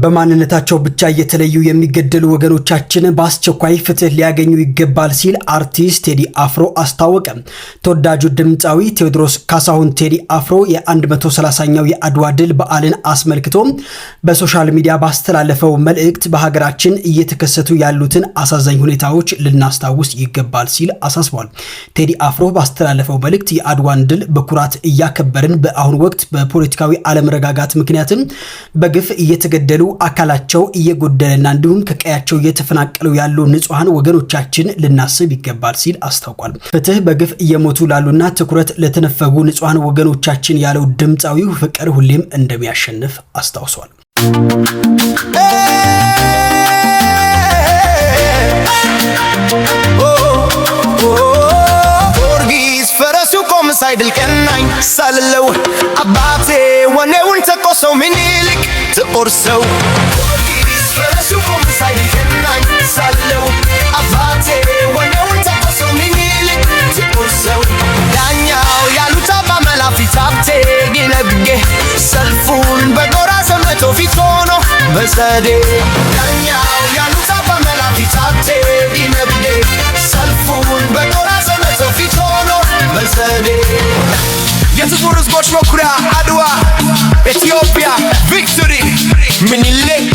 በማንነታቸው ብቻ እየተለዩ የሚገደሉ ወገኖቻችን በአስቸኳይ ፍትህ ሊያገኙ ይገባል ሲል አርቲስት ቴዲ አፍሮ አስታወቀ። ተወዳጁ ድምፃዊ ቴዎድሮስ ካሳሁን ቴዲ አፍሮ የ130ኛው የአድዋ ድል በዓልን አስመልክቶ በሶሻል ሚዲያ ባስተላለፈው መልእክት በሀገራችን እየተከሰቱ ያሉትን አሳዛኝ ሁኔታዎች ልናስታውስ ይገባል ሲል አሳስቧል። ቴዲ አፍሮ ባስተላለፈው መልእክት የአድዋን ድል በኩራት እያከበርን በአሁኑ ወቅት በፖለቲካዊ አለመረጋጋት ምክንያት በግፍ እየተገደሉ አካላቸው እየጎደለና እንዲሁም ከቀያቸው እየተፈናቀሉ ያሉ ንጹሃን ወገኖቻችን ልናስብ ይገባል ሲል አስታውቋል። ፍትህ በግፍ እየሞቱ ላሉና ትኩረት ለተነፈጉ ንጹሃን ወገኖቻችን ያለው ድምፃዊው ፍቅር ሁሌም እንደሚያሸንፍ አስታውሷል። ሳይድል ቀናኝ ሳልለው አባቴ ወኔውን ተቆሰው ምኒልክ ተቆርሰው ፈረሱ ቆም ሳይድል ቀናኝ ሳልለው አባቴ ወኔውን ተቆሰው ምኒልክ ተቆርሰው ዳኛው ያሉት አባ መላፊት ሀብቴ ጊነግጌ ሰልፉን በጎራ ዘመቶ ፊት ሆኖ በዘዴ ዳኛው ያሉት አባ መላፊት ሀብቴ ጊነግጌ ሰልፉን በጎራ ዘመቶ ፊት ሆኖ በዘዴ የጥቁር ሕዝቦች መኩሪያ አድዋ ኢትዮጵያ ቪክቶሪ ምኒልክ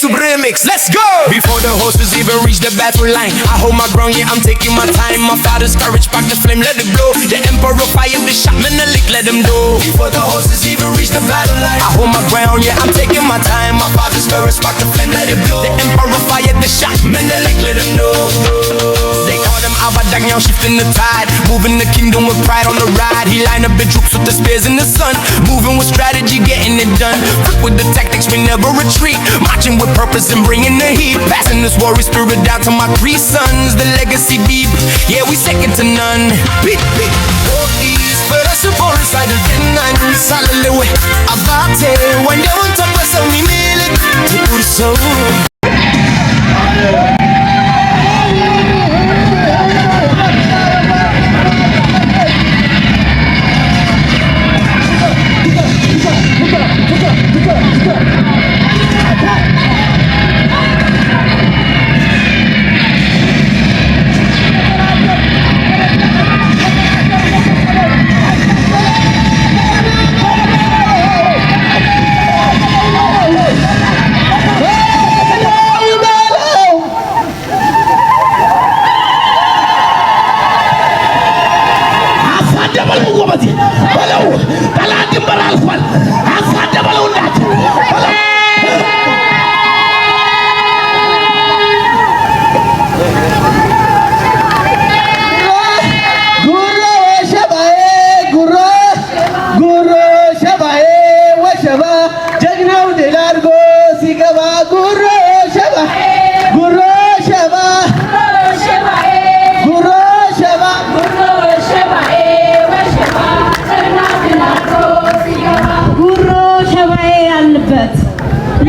to remix, let's go! Before the horses even reach the battle line, I hold my ground, yeah, I'm taking my time. My father's courage, spark the flame, let it blow. The emperor fired the shot, Menelik, let him know. Before the horses even reach the battle line, I hold my ground, yeah, I'm taking my time. My father's courage, spark the flame, let it blow. The emperor fired the shot, Menelik, let him know. They call him Abadagnan, shifting the tide, moving the kingdom with pride on the ride. He lined up the troops with the spears in the sun, moving with strategy, getting it done. Quick with the tactics, we never retreat, marching with purpose and bringing the heat, passing this warrior spirit down to my 3 sons. The legacy deep, yeah, we second to none. Beat, beat. Northeast, but I support inside the nine. Solid way, Abate, when they want to pass on me, Milik, to put so.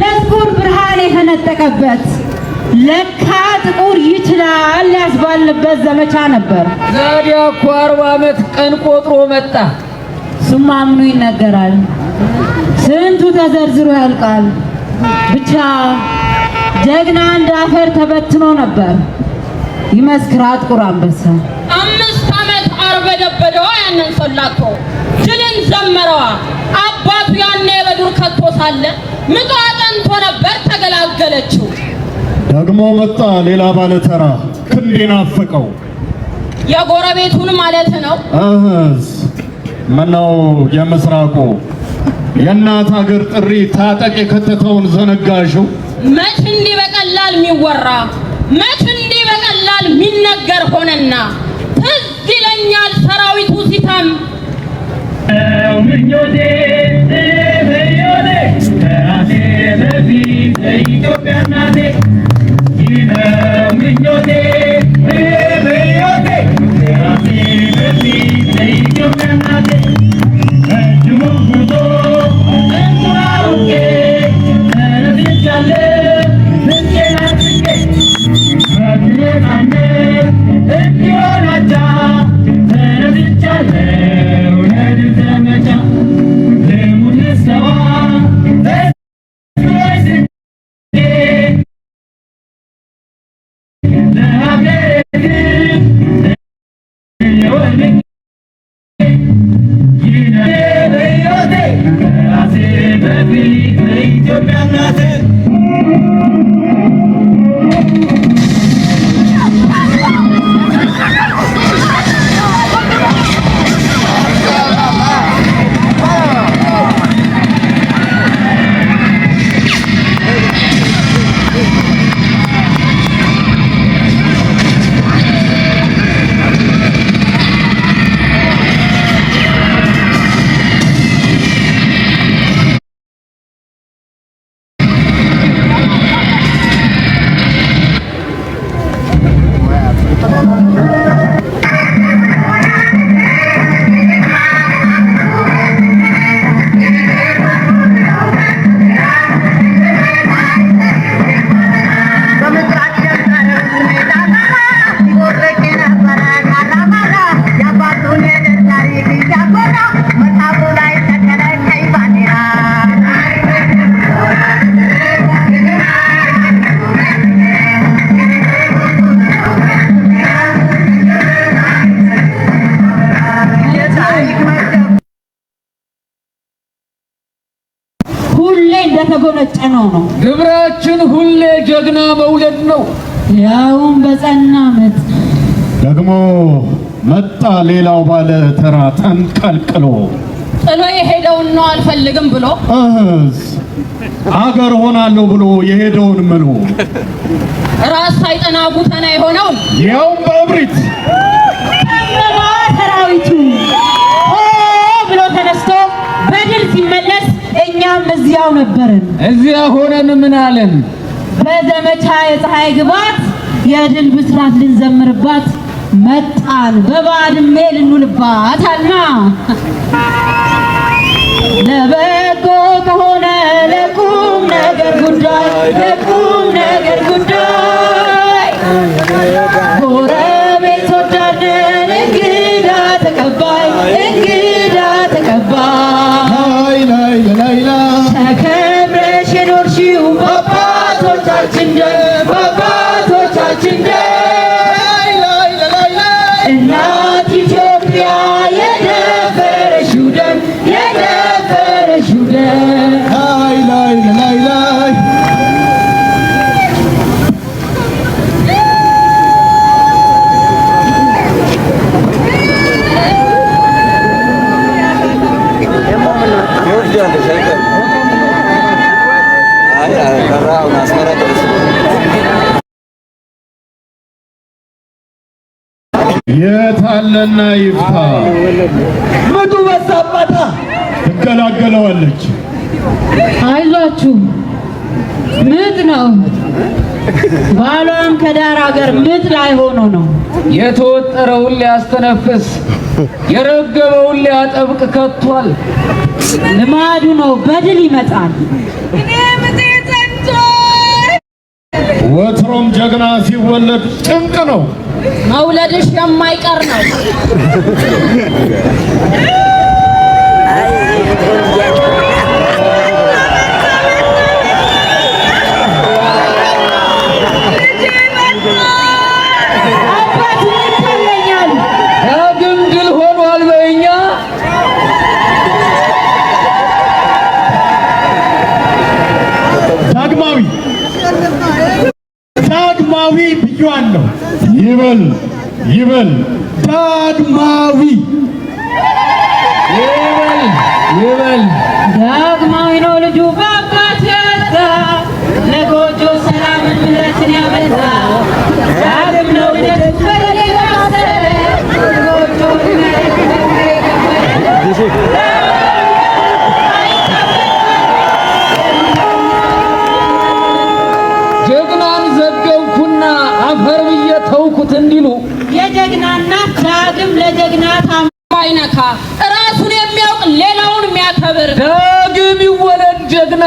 ለጥቁር ብርሃን የተነጠቀበት ለካ ጥቁር ይችላል ያስባልበት ዘመቻ ነበር። ዛዲያ እኮ 40 ዓመት ቀን ቆጥሮ መጣ። ስማ ምኑ ይነገራል፣ ስንቱ ተዘርዝሮ ያልቃል። ብቻ ጀግና እንደ አፈር ተበትኖ ነበር ይመስክራ ጥቁር አንበሳ። 5 ዓመት አርበደበደዋ ያንን ሰላቶ ድልን ዘመረዋ አባቱ ያኔ በዱር ከቶ ሳለ ምጧ ጠንቶ ነበር ተገላገለችው። ደግሞ መጣ ሌላ ባለተራ ክንዴን አፈቀው የጎረቤቱን ማለት ነው። ምነው የምስራቁ የእናት ሀገር ጥሪ ታጠቅ የከተተውን ዘነጋሽው? መች እንዲህ በቀላል የሚወራ መች እንዲህ በቀላል የሚነገር ሆነና ትዝ ይለኛል ሰራዊቱ ሲተም ምኞቴ በዮኔ ራሴ በፊት ኢትዮጵያ ናቴ ምኞቴ በዮኔ ራሴ በፊት ኢትዮጵያ ናቴ ረጅሙ ጉዞ እንቁራውቄ ተነስቻለ ብቻዬን አጥቄ በትሬናነት እንዲሆናቻ ተነስቻለሁ ለድል ዘመቻ ለሙት ሰዋ በስወይ ግብራችን ሁሌ ጀግና መውለድ ነው። ያውም በጸና ምጥ ደግሞ መጣ ሌላው ባለ ተራ ተንቀልቅሎ ጥሎ የሄደውን ነው አልፈልግም ብሎ አገር ሆናለሁ ብሎ የሄደውን ምኑ ራስ ሳይጠና ጉተና የሆነው ያውም በእብሪት ሰራዊቱ ብሎ ተነስቶ በድል ሲመለስ እኛም እዚያው ነበርን። እዚያ ሆነን ምን አለን? በዘመቻ የፀሐይ ግባት የድል ብስራት ልንዘምርባት መጣን በባድሜ ልንውልባት አልና ለበጎ ከሆነ ለቁም ነገር ጉዳይ ጎረቤት ወዳድን እንግዳ ተቀባይ ተከብረሽ የኖርሽው በአባቶቻችን እናት ኢትዮጵያ የደፈረሽው ደም የታለና ይፍታ ምጡ በሳባታ ትገላገለዋለች። አይዟችሁ ምጥ ነው። ባሏም ከዳር ሀገር ምጥ ላይ ሆኖ ነው። የተወጠረውን ሊያስተነፍስ የረገበውን ሊያጠብቅ ከቷል። ልማዱ ነው፣ በድል ይመጣል። ወትሮም ጀግና ሲወለድ ጭንቅ ነው። መውለድሽ የማይቀር ነው። ዳግም ድል ሆኗል በእኛ ዳግማዊ ብዬዋለሁ። ይበል ዳግማዊ ይበል ዳግማዊ ነው ልጁ በአባት ያዛ ለጎጆ ሰላም ምሕረትን ያበዛ ዳግም ነው ልደቱ በሌላ ጎጆ ጀግናን ዘገብኩና አፈር ብዬ ተውኩት እንዲሉ የጀግና እናት ዳግም ለጀግና ታማይነካ ራሱን የሚያውቅ ሌላውን የሚያከብር ዳግም ይወለድ ጀግና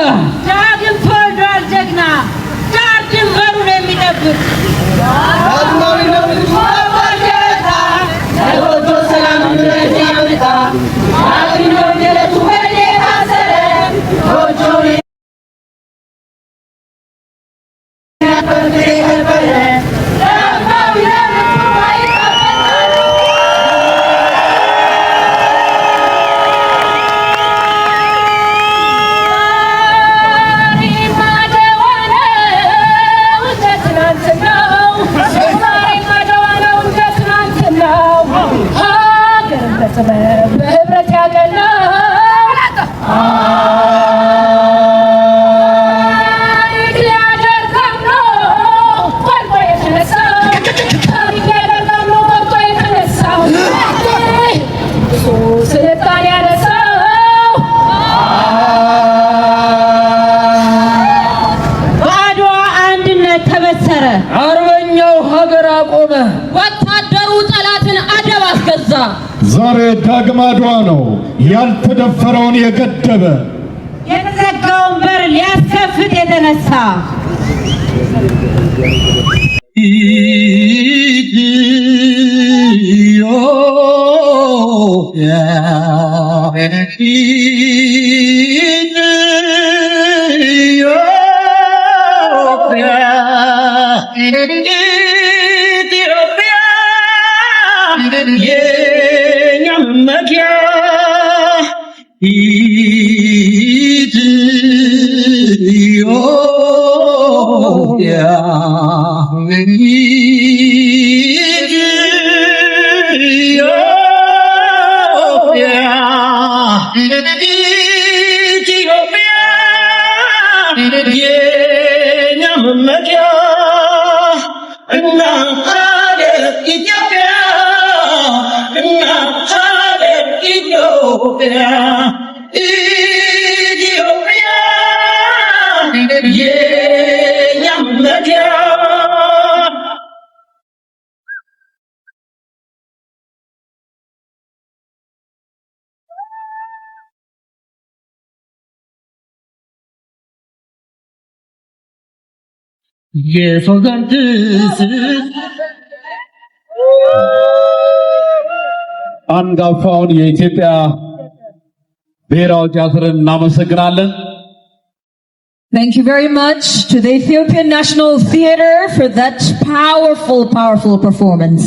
ዳግም ተወልዷል ጀግና ዳር ድንበሩን የሚጠብቅ ዳግማዊ ነው ልጁ ለጎጆ ሰላም ምሕረት ያመጣ ዳግም ነው ልደቱ በሌላ ጎጆ በህብረት ያገናው ስልጣን ያነሳው በአድዋ አንድነት ተበሰረ። አርበኛው ሀገር አቆመ። ወታደሩ ጠላትን አደብ አስገዛ። ዛሬ ዳግም አድዋ ነው ያልተደፈረውን የገደበ የተዘጋውን በር ሊያስከፍት የተነሳ Ethiopia. አንጋፋውን የኢትዮጵያ ብሔራዊ ቲያትርን እናመሰግናለን። Thank you very much to the Ethiopian National Theatre for that powerful performance.